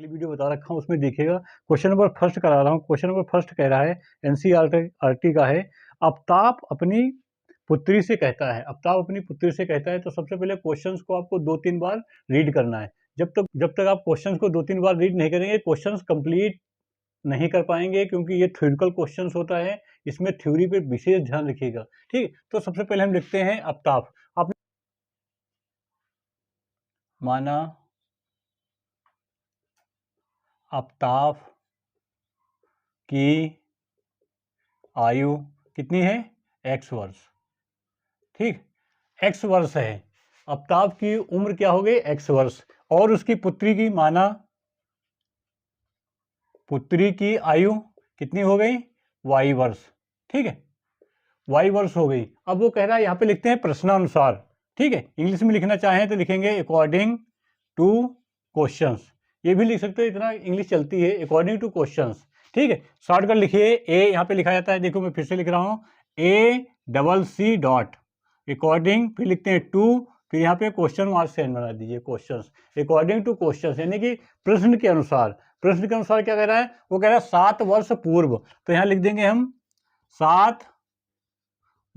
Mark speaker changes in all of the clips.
Speaker 1: Video बता रखा हूँ उसमें देखिएगा। क्वेश्चन नंबर फर्स्ट करा रहा हूँ। क्वेश्चन नंबर फर्स्ट कह रहा है, एनसीईआरटी का है। आफ्ताब अपनी पुत्री से कहता है, आफ्ताब अपनी पुत्री से कहता है। तो सबसे पहले क्वेश्चंस को आपको 2-3 बार रीड करना है। जब तक आप क्वेश्चंस को 2-3 बार रीड नहीं करेंगे, क्वेश्चंस कंप्लीट नहीं कर पाएंगे, क्योंकि ये थ्योरिटिकल क्वेश्चंस होता है। इसमें थ्योरी पे विशेष ध्यान रखिएगा, ठीक। तो सबसे पहले हम लिखते हैं आफ्ताब। आपने माना आफ्ताब की आयु कितनी है? x वर्ष, ठीक। x वर्ष है। आफ्ताब की उम्र क्या हो गई? x वर्ष। और उसकी पुत्री की, माना पुत्री की आयु कितनी हो गई? y वर्ष, ठीक है, y वर्ष हो गई। अब वो कह रहा है, यहाँ पे लिखते हैं प्रश्नानुसार, ठीक है। इंग्लिश में लिखना चाहें तो लिखेंगे अकॉर्डिंग टू क्वेश्चंस। ये भी लिख सकते हो, इतना इंग्लिश चलती है, अकॉर्डिंग टू क्वेश्चंस, ठीक है। शॉर्टकट लिखिए, ए यहाँ पे लिखा जाता है, देखो मैं फिर से लिख रहा हूँ, ACC डॉट अकॉर्डिंग, फिर लिखते हैं टू, फिर यहाँ पे क्वेश्चन मार्क साइन बना दीजिए, क्वेश्चंस, अकॉर्डिंग टू क्वेश्चंस, यानी कि प्रश्न के अनुसार। प्रश्न के अनुसार क्या कह रहा है? वो कह रहा है 7 वर्ष पूर्व। तो यहाँ लिख देंगे हम 7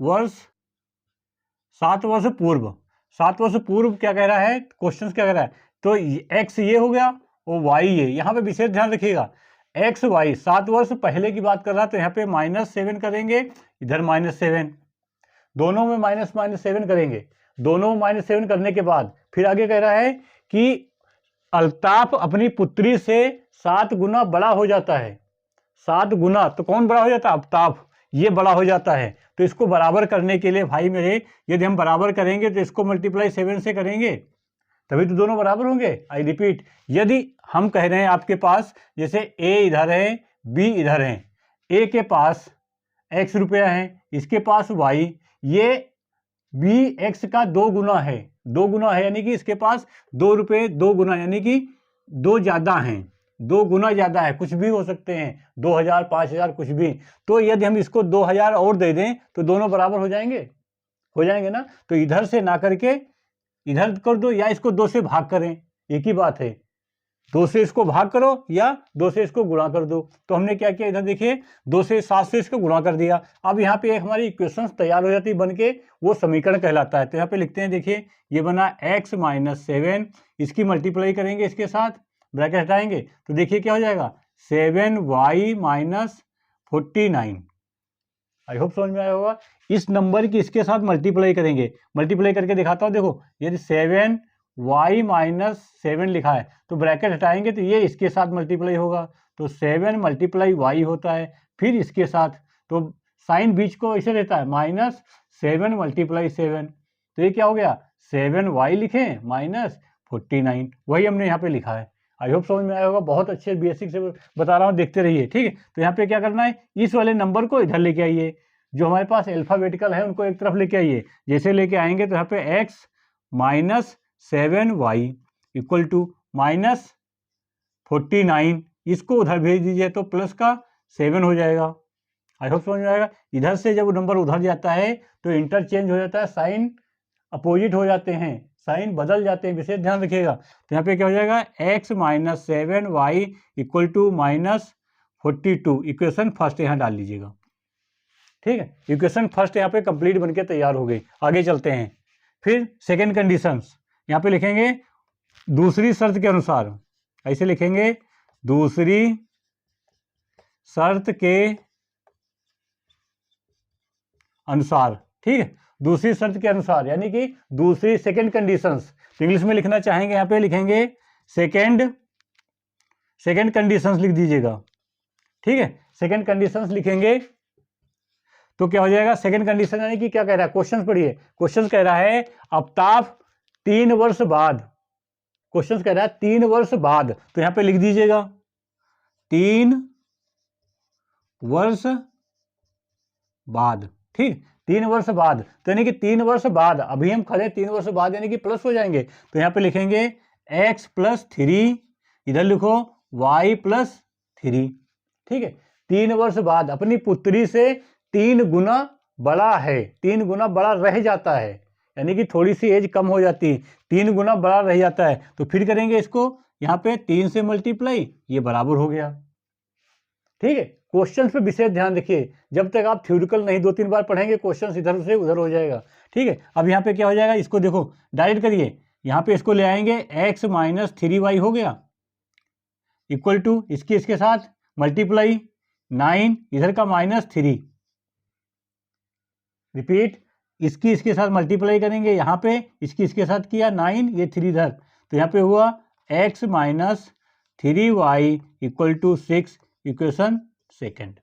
Speaker 1: वर्ष पूर्व। 7 वर्ष पूर्व क्या कह रहा है? क्वेश्चन क्या कह रहा है? तो एक्स ये हो गया और वाई ये। यहाँ पे विशेष ध्यान रखिएगा, एक्स वाई 7 वर्ष पहले की बात कर रहा है, तो यहाँ पे -7 करेंगे, इधर -7, दोनों में -7 करेंगे। दोनों में -7 करने के बाद फिर आगे कह रहा है कि अल्ताफ अपनी पुत्री से 7 गुना बड़ा हो जाता है। 7 गुना, तो कौन बड़ा हो जाता है? अल्ताफ, ये बड़ा हो जाता है। तो इसको बराबर करने के लिए भाई मेरे, यदि हम बराबर करेंगे तो इसको मल्टीप्लाई 7 से करेंगे, तभी तो दोनों बराबर होंगे। आई रिपीट, यदि हम कह रहे हैं आपके पास, जैसे ए इधर है, बी इधर है, ए के पास x रुपया है, इसके पास y, ये बी एक्स का 2 गुना है, 2 गुना है, यानी कि इसके पास 2 रुपये 2 गुना, यानी कि 2 ज़्यादा हैं, 2 गुना ज़्यादा है। कुछ भी हो सकते हैं, 2000, 5000, कुछ भी। तो यदि हम इसको 2000 और दे दें तो दोनों बराबर हो जाएंगे ना। तो इधर से ना करके इधर कर दो, या इसको 2 से भाग करें, एक ही बात है। 2 से इसको भाग करो या 2 से इसको गुणा कर दो। तो हमने क्या किया, इधर देखिए 2 से 7 से इसको गुणा कर दिया। अब यहाँ पे एक हमारी इक्वेशन तैयार हो जाती है बन के, वो समीकरण कहलाता है। तो यहाँ पे लिखते हैं, देखिए ये बना x - 7, इसकी मल्टीप्लाई करेंगे इसके साथ, ब्रैकेट हटाएंगे, तो देखिए क्या हो जाएगा, 7y - 49। आई होप समझ में आया होगा। इस नंबर की इसके साथ मल्टीप्लाई करेंगे, मल्टीप्लाई करके दिखाता हूँ। देखो यदि 7y - 7 लिखा है, तो ब्रैकेट हटाएंगे तो ये इसके साथ मल्टीप्लाई होगा, तो 7 × y होता है, फिर इसके साथ, तो साइन बीच को ऐसे रहता है, -7 × 7, तो ये क्या हो गया, 7y लिखें -49, वही हमने यहाँ पे लिखा है। आई होप समझ में आया होगा। बहुत अच्छे बेसिक से बता रहा हूँ, देखते रहिए, ठीक है। तो यहाँ पे क्या करना है, इस वाले नंबर को इधर लेके आइए, जो हमारे पास अल्फाबेटिकल है उनको एक तरफ लेके आइए। जैसे लेके आएंगे तो यहाँ पे x - 7y = -49, इसको उधर भेज दीजिए तो प्लस का 7 हो जाएगा। आई होप समझ में आएगा। इधर से जब नंबर उधर जाता है तो इंटरचेंज हो जाता है, साइन अपोजिट हो जाते हैं, साइन बदल जाते हैं, विशेष ध्यान रखिएगा। तो यहाँ पे क्या हो जाएगा, x - 7y = -42, इक्वेशन फर्स्ट यहाँ डाल लीजिएगा, ठीक है। इक्वेशन फर्स्ट यहाँ पे कंप्लीट बनके तैयार हो गई। आगे चलते हैं, फिर सेकेंड कंडीशंस यहाँ पे लिखेंगे, दूसरी शर्त के अनुसार, ऐसे लिखेंगे, दूसरी शर्त के अनुसार, ठीक है, दूसरी शर्त के अनुसार, यानी कि दूसरी सेकेंड कंडीशंस। इंग्लिश में लिखना चाहेंगे, यहाँ पे लिखेंगे सेकेंड कंडीशंस लिख दीजिएगा, ठीक है। सेकेंड कंडीशंस लिखेंगे तो क्या हो जाएगा, सेकेंड कंडीशन, यानी कि क्या कह रहा है, क्वेश्चन पढ़िए। क्वेश्चन कह रहा है आफ्ताब 3 वर्ष बाद, क्वेश्चन कह रहा है 3 वर्ष बाद, तो यहाँ पे लिख दीजिएगा 3 वर्ष बाद, ठीक, 3 वर्ष बाद, तो यानी कि 3 वर्ष बाद, अभी हम खड़े 3 वर्ष बाद, यानी कि प्लस हो जाएंगे। तो यहाँ पे लिखेंगे x + 3, इधर लिखो y + 3, ठीक है। 3 वर्ष बाद अपनी पुत्री से 3 गुना बड़ा है, 3 गुना बड़ा रह जाता है, यानी कि थोड़ी सी एज कम हो जाती है, 3 गुना बड़ा रह जाता है। तो फिर करेंगे इसको यहाँ पे 3 से मल्टीप्लाई, ये बराबर हो गया। ठीक है, क्वेश्चन पे विशेष ध्यान रखिए, जब तक आप थ्योरिकल नहीं 2-3 बार पढ़ेंगे क्वेश्चन इधर से उधर हो जाएगा। ठीक है, अब यहाँ पे क्या हो जाएगा, इसको देखो डायरेक्ट करिए, यहाँ पे इसको ले आएंगे x माइनस 3y हो गया इक्वल टू इसके साथ मल्टीप्लाई 9, इधर का -3, रिपीट, इसके साथ मल्टीप्लाई करेंगे, यहाँ पे इसके साथ किया 9, ये 3 इधर, तो यहाँ पे हुआ x minus 3y equal to 6, equation second.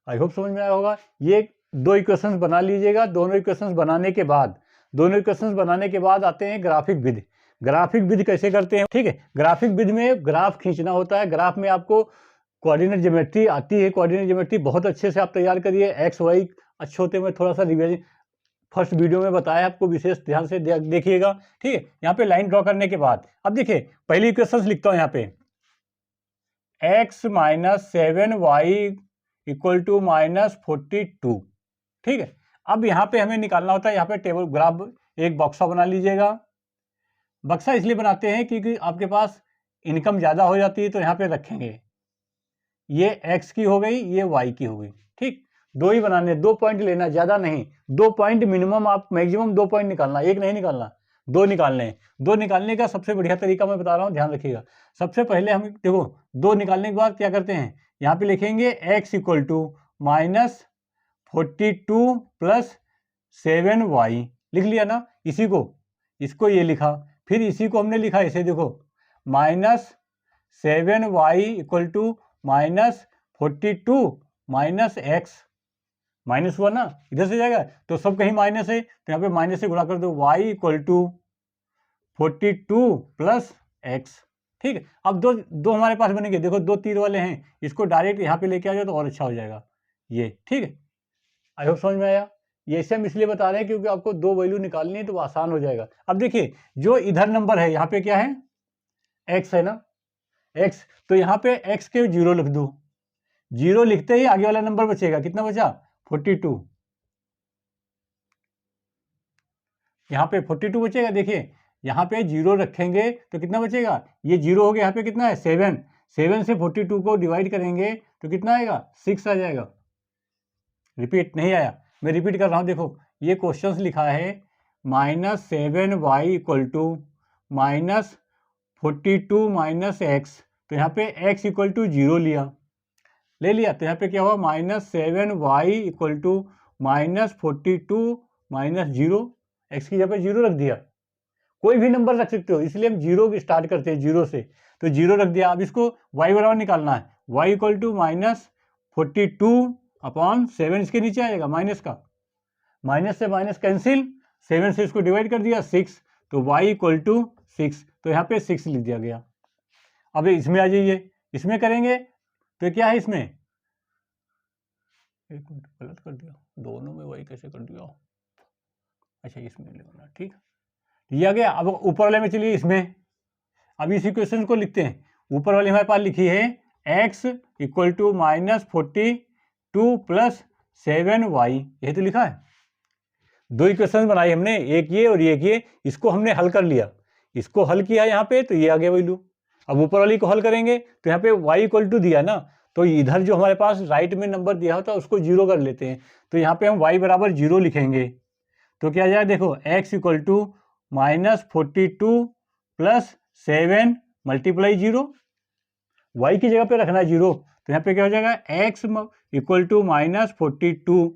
Speaker 1: I hope समझ में आया होगा। ये 2 इक्वेशंस बना लीजिएगा। दोनों इक्वेशंस बनाने के बाद आते हैं ग्राफिक विधि। ग्राफिक विधि कैसे करते हैं? ठीक है, ग्राफिक विधि में ग्राफ खींचना होता है। ग्राफ में आपको कोऑर्डिनेट ज्योमेट्री आती है, कोऑर्डिनेट ज्योमेट्री बहुत अच्छे से आप तैयार करिए। एक्स वाई अच्छे होते में थोड़ा सा रिवीजन फर्स्ट वीडियो में बताया, आपको विशेष ध्यान से देखिएगा। ठीक है, यहाँ पे लाइन ड्रॉ करने के बाद अब देखिए पहली इक्वेशंस लिखता हूँ यहाँ पे, x minus 7y equal to -42। ठीक है, अब यहाँ पे हमें निकालना होता है, यहाँ पे टेबल ग्राफ एक बक्सा बना लीजिएगा। बक्सा इसलिए बनाते हैं क्योंकि आपके पास इनकम ज़्यादा हो जाती है तो यहाँ पे रखेंगे, ये x की हो गई, ये y की हो गई। ठीक, 2 ही बनाने, 2 पॉइंट लेना, ज़्यादा नहीं, 2 पॉइंट मिनिमम, आप मैक्सिमम 2 पॉइंट निकालना, एक नहीं निकालना, 2 निकालने हैं। 2 निकालने का सबसे बढ़िया तरीका मैं बता रहा हूँ, ध्यान रखिएगा। सबसे पहले हम देखो 2 निकालने के बाद क्या करते हैं, यहाँ पे लिखेंगे x equal to -42 plus 7y, लिख लिया ना, इसको ये लिखा, फिर इसी को हमने लिखा ऐसे, देखो -7y equal to -42 minus x, minus हुआ ना, इधर से जाएगा तो सब कहीं माइनस है, तो यहाँ पे माइनस से गुणा कर दो, y equal to 42 plus x। ठीक है, अब दो हमारे पास बनेंगे, देखो 2 तीर वाले हैं, इसको डायरेक्ट यहाँ पे लेके आ जाओ तो और अच्छा हो जाएगा ये। ठीक है, आई होप समझ में आया। ये ऐसे हम इसलिए बता रहे हैं क्योंकि आपको 2 वैल्यू निकालनी है तो आसान हो जाएगा। अब देखिए जो इधर नंबर है, यहाँ पे क्या है, x है ना, x, तो यहाँ पे x के 0 लिख दो, 0 लिखते ही आगे वाला नंबर बचेगा, कितना बचा, 42, यहाँ पे 42 बचेगा। देखिए यहाँ पे 0 रखेंगे तो कितना बचेगा, ये 0 हो गया, यहाँ पे कितना है 7, 7 से 42 को डिवाइड करेंगे तो कितना आएगा, 6 आ जाएगा। रिपीट नहीं आया, मैं रिपीट कर रहा हूँ, देखो ये क्वेश्चन लिखा है -7y equal to -42 minus x, तो यहाँ पे x इक्वल टू 0 ले लिया, तो यहाँ पे क्या हुआ, -7y equal to -42 minus 0, x की जगह पे 0 रख दिया। कोई भी नंबर रख सकते हो, इसलिए हम 0 स्टार्ट करते हैं, 0 से, तो 0 रख दिया। अब इसको y बराबर निकालना है, y इक्वल टू -42 अपॉन 7, इसके नीचे आएगा माइनस का, माइनस से माइनस कैंसिल, 7 से इसको डिवाइड कर दिया 6, तो y इक्वल टू 6, तो यहाँ पे 6 लिख दिया गया। अब इसमें आ जाइए, इसमें करेंगे तो क्या है, इसमें एक मिनट गलत कर दिया, दोनों में y कैसे कर दिया, अच्छा इसमें लेना, ठीक ये आ गया। अब ऊपर वाले में चलिए, इसमें अब इस इक्वेशन को लिखते हैं। ऊपर वाले हमारे पास लिखी है x equal to -42 plus 7y, यही तो लिखा है। 2 इक्वेशन बनाई हमने, एक ये और एक ये, इसको हमने हल कर लिया, इसको हल किया यहाँ पे, तो ये आ गया वैल्यू। अब ऊपर वाली को हल करेंगे तो यहाँ पे y इक्वल टू दिया ना, तो इधर जो हमारे पास राइट में नंबर दिया होता है उसको 0 कर लेते हैं, तो यहाँ पे हम y बराबर 0 लिखेंगे, तो क्या जाएगा, देखो x equal to -42 plus 7 multiply 0, y की जगह पे रखना है 0, तो यहाँ पे क्या हो जाएगा, x इक्वल टू -42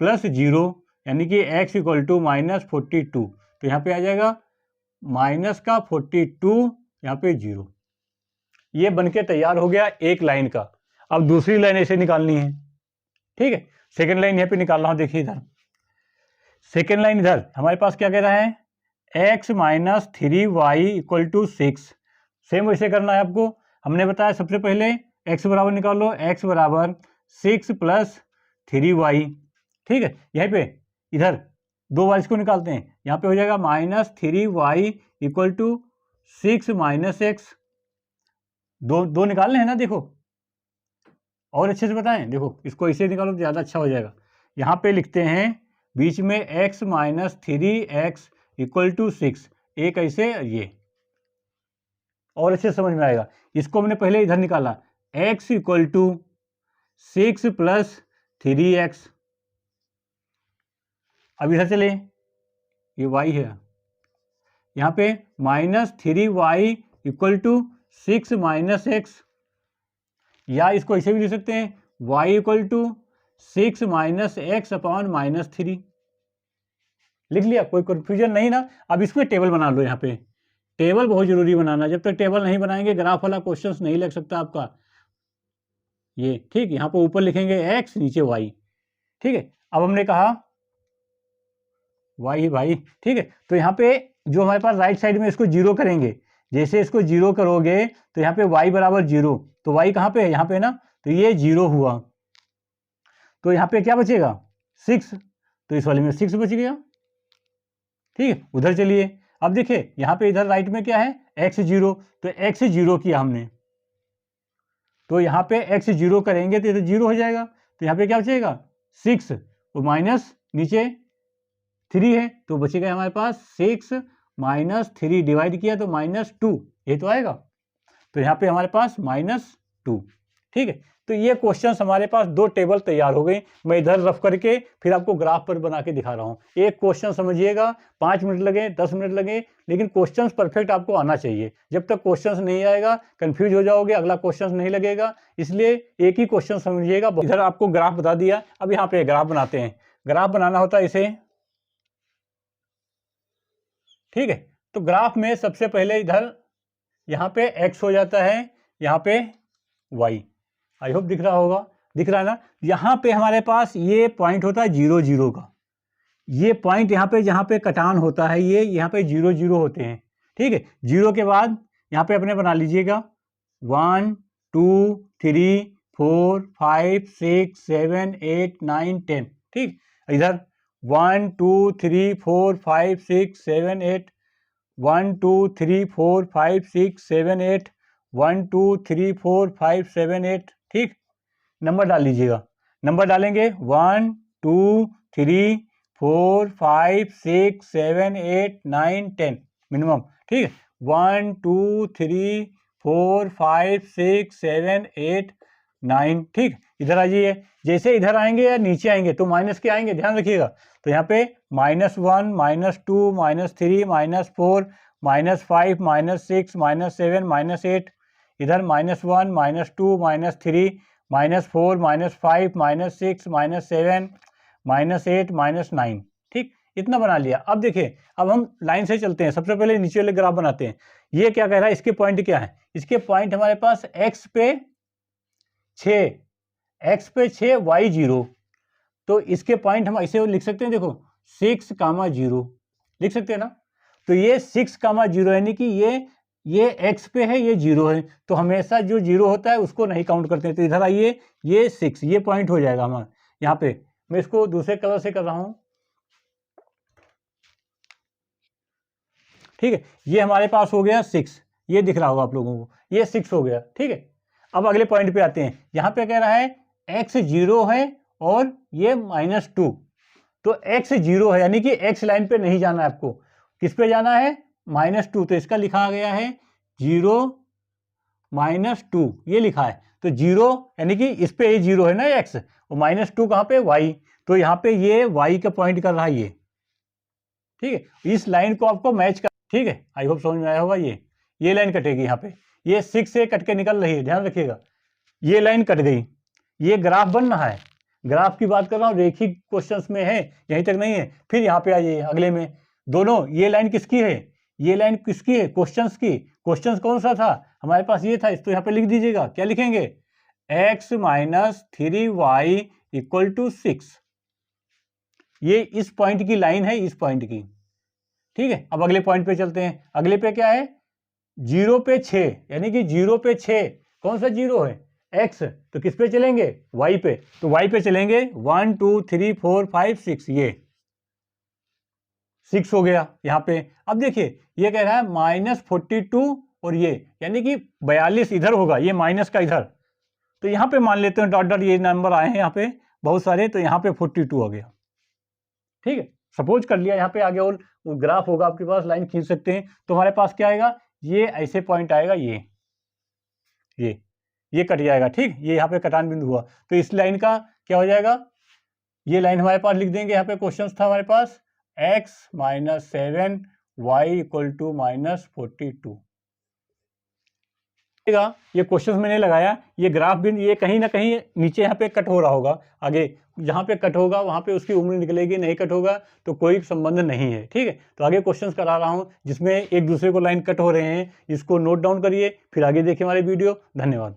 Speaker 1: प्लस 0, यानी कि x इक्वल टू -42, तो यहाँ पे आ जाएगा माइनस का 42, यहाँ पे 0। ये बनके तैयार हो गया एक लाइन का। अब दूसरी लाइन ऐसे निकालनी है। ठीक है, सेकेंड लाइन यहाँ पे निकाल रहा हूँ, देखिए इधर सेकेंड लाइन, इधर हमारे पास क्या कह रहा है, x minus 3y equal to 6। Same वैसे करना है आपको, हमने बताया सबसे पहले x बराबर निकालो, x बराबर 6 प्लस 3y। ठीक है, यहीं पे इधर 2 बार इसको निकालते हैं, यहाँ पे हो जाएगा -3y equal to 6 minus x। दो निकालने हैं ना, देखो और अच्छे से बताएं, देखो इसको इसे निकालो तो ज़्यादा अच्छा हो जाएगा। यहाँ पे लिखते हैं बीच में x minus 3x equal to 6, एक ऐसे ये, और अच्छे समझ में आएगा। इसको हमने पहले इधर निकाला, x इक्वल टू 6 + 3x। अब इधर चले, ये y है, यहाँ पे -3y इक्वल टू 6 - x, या इसको ऐसे भी लिख सकते हैं y equal to 6 - x upon -3। लिख लिया, कोई कन्फ्यूजन नहीं ना। अब इसमें टेबल बना लो, यहाँ पे टेबल बहुत जरूरी बनाना, जब तक टेबल नहीं बनाएंगे ग्राफ वाला क्वेश्चन नहीं लग सकता आपका। ये ठीक, यहाँ पे ऊपर लिखेंगे x, नीचे y, ठीक है। अब हमने कहा y भाई, ठीक है। तो यहाँ पे जो हमारे पास राइट साइड में इसको जीरो करेंगे, जैसे इसको जीरो करोगे तो यहाँ पे y बराबर 0, तो y कहाँ पे है, यहाँ पे ना, तो ये 0 हुआ, तो यहाँ पे क्या बचेगा 6, तो इस वाले में 6 बच गया, ठीक है। उधर चलिए, अब देखिए यहाँ पे इधर राइट में क्या है x 0, तो x 0 किया हमने, तो यहाँ पे x 0 करेंगे तो इधर 0 हो जाएगा, तो यहाँ पे क्या बचेगा 6 और माइनस नीचे 3 है, तो बचेगा हमारे पास 6 - 3 डिवाइड किया तो -2, ये तो आएगा, तो यहाँ पे हमारे पास -2, ठीक है। तो ये क्वेश्चन हमारे पास 2 टेबल तैयार हो गए। मैं इधर रफ करके फिर आपको ग्राफ पर बना के दिखा रहा हूँ। एक क्वेश्चन समझिएगा, 5 मिनट लगे 10 मिनट लगे, लेकिन क्वेश्चन परफेक्ट आपको आना चाहिए। जब तक क्वेश्चन नहीं आएगा कंफ्यूज हो जाओगे, अगला क्वेश्चन नहीं लगेगा, इसलिए एक ही क्वेश्चन समझिएगा। इधर आपको ग्राफ बता दिया, अब यहाँ पे ग्राफ बनाते हैं। ग्राफ बनाना होता है इसे, ठीक है। तो ग्राफ में सबसे पहले इधर यहाँ पे x हो जाता है, यहाँ पे y, आई होप दिख रहा होगा, दिख रहा है ना। यहाँ पे हमारे पास ये पॉइंट होता है 0 0 का, ये पॉइंट यहाँ पे जहाँ पे कटान होता है ये यहाँ पे 0 0 होते हैं, ठीक है। 0 के बाद यहाँ पे अपने बना लीजिएगा 1 2 3 4 5 6 7 8 9 10, ठीक। इधर 1 2 3 4 5 6 7 8, 1 2 3 4 5 6 7 8, 1 2 3 4 5 7 8, ठीक। नंबर डाल लीजिएगा, नंबर डालेंगे 1 2 3 4 5 6 7 8 9 10 मिनिमम, ठीक है। 1 2 3 4 5 6 7 8 9, ठीक। इधर आ जाइए, जैसे इधर आएंगे या नीचे आएंगे तो माइनस के आएंगे, ध्यान रखिएगा। तो यहाँ पे -1 -2 -3 -4 -5 -6 -7 -8, इधर -1 -2 -3 -4 -5 -6 -7 -8 -9, ठीक। इतना बना लिया। अब देखिए, अब हम लाइन से चलते हैं। सबसे पहले नीचे वाले ग्राफ बनाते हैं। ये क्या कह रहा है, इसके पॉइंट क्या है, इसके पॉइंट हमारे पास x पे 6, x पे 6 y 0, तो इसके पॉइंट हम ऐसे लिख सकते हैं, देखो 6, 0 लिख सकते हैं ना। तो ये 6, 0 यानी कि ये x पे है, ये 0 है, तो हमेशा जो 0 होता है उसको नहीं काउंट करते हैं। तो इधर आइए, ये 6, ये पॉइंट हो जाएगा हमारा। यहाँ पे मैं इसको दूसरे कलर से कर रहा हूं, ठीक है। ये हमारे पास हो गया 6, ये दिख रहा होगा आप लोगों को, ये 6 हो गया, ठीक है। अब अगले पॉइंट पे आते हैं। यहाँ पे कह रहा है x 0 है और ये -2, तो x 0 है यानी कि x लाइन पे नहीं जाना है आपको, किस पे जाना है -2, तो इसका लिखा गया है 0 -2, ये लिखा है। तो 0 यानी कि इस पे ये 0 है ना x, और -2 कहाँ पे y, तो यहाँ पे ये y का पॉइंट कर रहा है ये, ठीक है। इस लाइन को आपको मैच कर, ठीक है। आई होप समझ में आया होगा। ये लाइन कटेगी यहाँ पे, ये 6 से कट के निकल रही है, ध्यान रखिएगा। ये लाइन कट गई, ये ग्राफ बन रहा है, ग्राफ की बात कर रहा हूँ, रेखिक क्वेश्चंस में है, यहीं तक नहीं है। फिर यहाँ पे आ जाइए अगले में, दोनों, ये लाइन किसकी है, ये लाइन किसकी है, क्वेश्चंस की। क्वेश्चंस कौन सा था हमारे पास, ये था। इसको यहाँ पे लिख दीजिएगा, क्या लिखेंगे, x - 3y = 6, ये इस पॉइंट की लाइन है, इस पॉइंट की, ठीक है। अब अगले पॉइंट पे चलते हैं। अगले पे क्या है, 0 पे 6, यानी कि 0 पे 6, कौन सा 0 है x, तो किस पे चलेंगे y पे, तो y पे चलेंगे 1 2 3 4 5 6, ये 6 हो गया यहाँ पे। अब देखिए ये कह रहा है -42 और ये यानी कि 42 इधर होगा, ये माइनस का इधर, तो यहाँ पे मान लेते हैं डॉट डॉट ये नंबर आए हैं यहाँ पे बहुत सारे, तो यहाँ पे 42 हो गया, ठीक है। सपोज कर लिया यहाँ पे आगे और ग्राफ होगा आपके पास, लाइन खींच सकते हैं। तो हमारे पास क्या आएगा, ये ऐसे पॉइंट आएगा, ये कट जाएगा, ठीक, ये यहाँ पे कटान बिंदु हुआ। तो इस लाइन का क्या हो जाएगा, ये लाइन हमारे पास लिख देंगे, यहाँ पे क्वेश्चन था हमारे पास x - 7 y = -42। ये क्वेश्चन मैंने लगाया, ये ग्राफ बिंदु ये कहीं ना कहीं नीचे यहाँ पे कट हो रहा होगा, आगे जहाँ पे कट होगा वहाँ पे उसकी उम्र निकलेगी, नहीं कट होगा तो कोई संबंध नहीं है, ठीक है। तो आगे क्वेश्चंस करा रहा हूँ जिसमें एक दूसरे को लाइन कट हो रहे हैं, इसको नोट डाउन करिए, फिर आगे देखिए हमारे वीडियो। धन्यवाद।